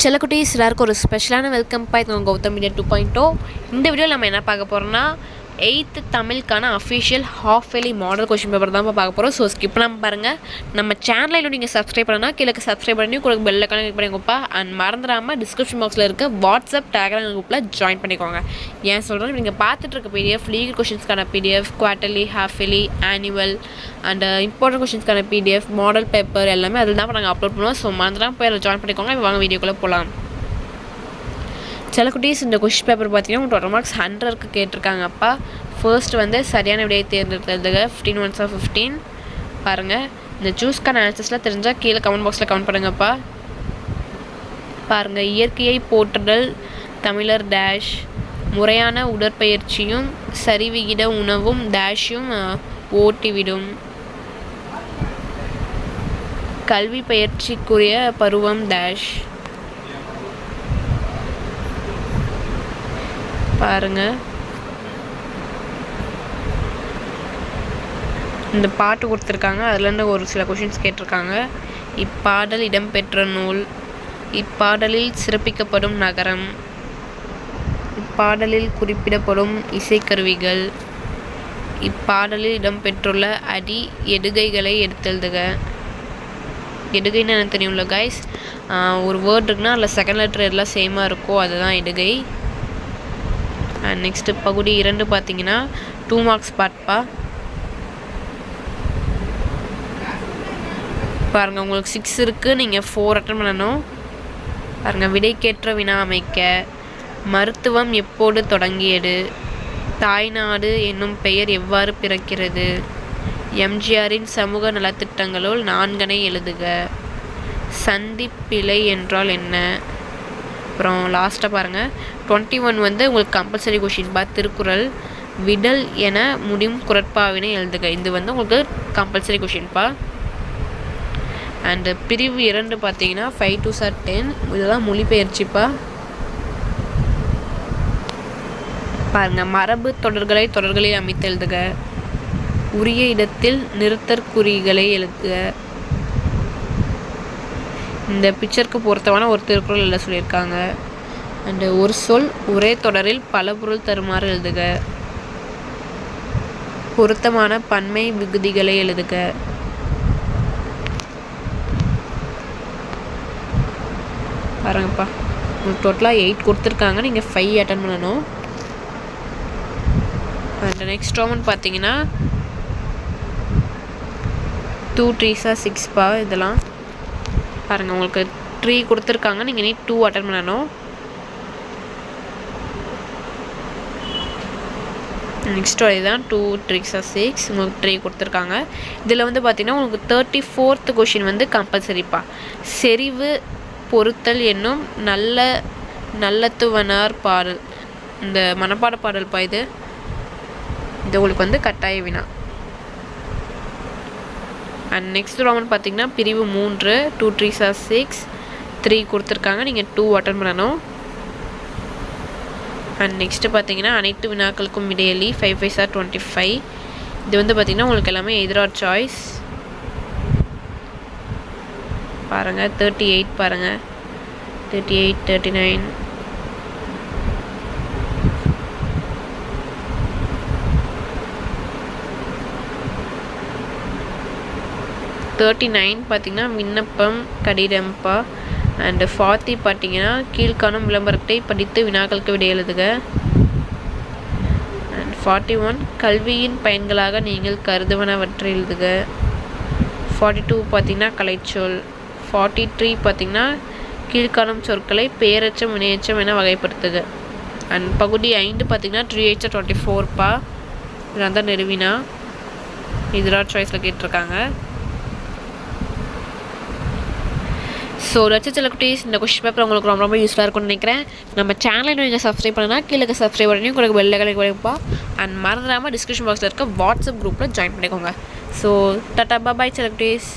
செல்லக்குட்டீஸ் எல்லாருக்கும் ஒரு ஸ்பெஷலான வெல்கம் பா. இது கௌதம் மீடியா 2.0. இந்த வீடியோவில் நம்ம என்ன பார்க்க போகிறோம்னா 8th தமிழுக்கான official half yearly model question paper தான் பார்க்க போகிறோம். ஸோ ஸ்கிப் பண்ணாமல் பாருங்கள். நம்ம சேனலில் இன்னும் நீங்கள் சப்ஸ்கிரைப் பண்ணனா கீழே சப்ஸ்கிரைப் பண்ணி உங்களுக்கு பெல் ஐக்கான கிளிக் பண்ணிக்கோப்பா. அண்ட் மறந்துடாமல் டிஸ்கிரிப்ஷன் பாக்ஸில் இருக்க வாட்ஸ்அப் டெலகிராம் குரூப்பில் ஜாயின் பண்ணிக்கோங்க. ஏன் சொல்கிறேன், நீங்கள் பார்த்துட்டு இருக்க பிடிஎஃப் லீகல் கொஷின்ஸ்க்கான PDF, quarterly, half yearly, annual and important கொஷின்ஸ்க்கான பிடிஎஃப், மாடல் பேப்பர் எல்லாமே அதில் தான் நாங்கள் அப்லோட் பண்ணுவோம். ஸோ மறந்துடாமல் போய் அதில் ஜாயின் பண்ணிக்கோங்க. வாங்க வீடியோக்குள்ளே போகலாம். செல்லக்குட்டீஸ், இந்த கொஷின் பேப்பர் பார்த்தீங்கன்னா டோட்டல் மார்க்ஸ் 100க்கு கேட்டிருக்காங்கப்பா. ஃபர்ஸ்ட் வந்து சரியான விடையை தேர்ந்தெடுத்ததுங்க 15 1s of 15 பாருங்கள். இந்த சூஸ்க்கான ஆன்சர்ஸ்லாம் தெரிஞ்சால் கீழே கமெண்ட் பாக்ஸில் கமெண்ட் பண்ணுங்கப்பா. பாருங்கள், இயற்கையை போற்றுதல் தமிழர் டேஷ், முறையான உடற்பயிற்சியும் சரிவிகித உணவும் டேஷும் ஓட்டிவிடும், கல்வி பயிற்சிக்குரிய பருவம் டேஷ். பாருங்கள், இந்த பாட்டு கொடுத்துருக்காங்க, அதுலேருந்து ஒரு சில கொஷின்ஸ் கேட்டிருக்காங்க. இப்பாடல் இடம்பெற்ற நூல், இப்பாடலில் சிறப்பிக்கப்படும் நகரம், இப்பாடலில் குறிப்பிடப்படும் இசைக்கருவிகள், இப்பாடலில் இடம்பெற்றுள்ள அடி எடுகைகளை எடுத்தெழுதுக. எடுகைன்னு எனக்கு தெரியும்ல கைஸ், ஒரு வேர்ட் இருக்குன்னா அதில் செகண்ட் லெட்டர் எல்லாம் சேமாக இருக்கும், அதுதான் எடுகை. நெக்ஸ்ட்டு பகுதி 2 பார்த்தீங்கன்னா 2 மார்க்ஸ் பார்ட்பா. பாருங்கள், உங்களுக்கு 6 இருக்குது, நீங்கள் 4 அட்டன் பண்ணணும். பாருங்கள், விடைக்கேற்ற வினா அமைக்க, மருத்துவம் எப்போது தொடங்கியது, தாய்நாடு என்னும் பெயர் எவ்வாறு பிறக்கிறது, எம்ஜிஆரின் சமூக நலத்திட்டங்களுள் 4 எழுதுக, சந்திப்பிழை என்றால் என்ன. அப்புறம் லாஸ்ட்டாக பாருங்கள் 21 வந்து உங்களுக்கு கம்பல்சரி கொஷின் பா. திருக்குறள் விடல் என முடியும் குரட்பாவினை எழுதுக. இது வந்து உங்களுக்கு கம்பல்சரி கொஷின்ப்பா. அண்டு பிரிவு 2 பார்த்தீங்கன்னா 5 2s are 10, இதெல்லாம் மொழிபெயர்ச்சிப்பா. பாருங்கள், மரபு தொடர்களில் அமைத்து எழுதுக, உரிய இடத்தில் நிறுத்தற்குறிகளை எழுதுக. இந்த பிக்சருக்கு பொறுத்தவன ஒரு திருக்குறள் எழுத சொல்லியிருக்காங்க. அண்டு ஒரு சொல் ஒரே தொடரில் பல பொருள் தருமாறு எழுதுக, பொருத்தமான பன்மை விகுதிகளை எழுதுக. பாருங்கப்பா, உங்களுக்கு டோட்டலாக 8 கொடுத்துருக்காங்க, நீங்கள் 5 அட்டன் பண்ணணும். அண்ட் நெக்ஸ்ட் ரோமன் பார்த்தீங்கன்னா 2 3s are 6பா. இதெல்லாம் பாருங்கள், உங்களுக்கு 3 கொடுத்துருக்காங்க, நீங்கள் நீ 2 அட்டன் பண்ணணும். நெக்ஸ்ட் இதுதான் 2 3s are 6, உங்களுக்கு 3 கொடுத்துருக்காங்க. இதில் வந்து பார்த்திங்கன்னா உங்களுக்கு 34th கொஷின் வந்து கம்பல்சரிப்பா. செறிவு பொறுத்தல் என்னும் நல்லத்துவனார் பாடல், இந்த மனப்பாட பாடல்ப்பா. இது உங்களுக்கு வந்து கட்டாய வினா. அண்ட் நெக்ஸ்ட் ரோமன் பார்த்தீங்கன்னா பிரிவு 3 2 3s are 6, 3 கொடுத்துருக்காங்க, நீங்கள் 2 அட்டன் பண்ணணும். அண்ட் நெக்ஸ்ட்டு பார்த்தீங்கன்னா அனைத்து வினாக்களுக்கும் விடையளி 5 5s are 25. இது வந்து பார்த்திங்கன்னா உங்களுக்கு எல்லாமே எதிராக சாய்ஸ். பாருங்கள் 38, பாருங்கள் 38 39 39 பார்த்தீங்கன்னா விண்ணப்பம் கடிதம்பா. அண்டு 40 பார்த்தீங்கன்னா கீழ்காணும் விளம்பரத்தை படித்து வினாக்களுக்கு விடை எழுதுக. அண்ட் 41 கல்வியின் பயன்களாக நீங்கள் கருதுவனவற்றை எழுதுக. 42 பார்த்தீங்கன்னா கலைச்சொல். 43 பார்த்தீங்கன்னா கீழ்காணும் சொற்களை பெயரச்சம் வினையச்சம் என வகைப்படுத்துக. அண்ட் பகுதி 5 பார்த்தீங்கன்னா 3 8s are 24பா. இதெல்லாம் தான் நெருவினா எதிராக சாய்ஸில் கேட்டிருக்காங்க. ஸோ செல்லக்குட்டீஸ், இந்த கொஷின் பேப்பர் உங்களுக்கு ரொம்ப யூஸ்ஃபுல்லாக இருக்கும்னு நினைக்கிறேன். நம்ம சேனலை நீங்கள் சப்ஸ்கிரைப் பண்ணால் கீழே சப்ஸ்கிரைப் பண்ணி உங்களுக்கு பெல் ஐக்கான் கிடைப்பா. அண்ட் மறந்துடாமல் டிஸ்கிரிப்ஷன் பாக்ஸில் இருக்க வாட்ஸ்அப் குரூப்பில் ஜாயின் பண்ணிக்கோங்க. ஸோ டாடா பாய் செல்லக்குட்டீஸ்.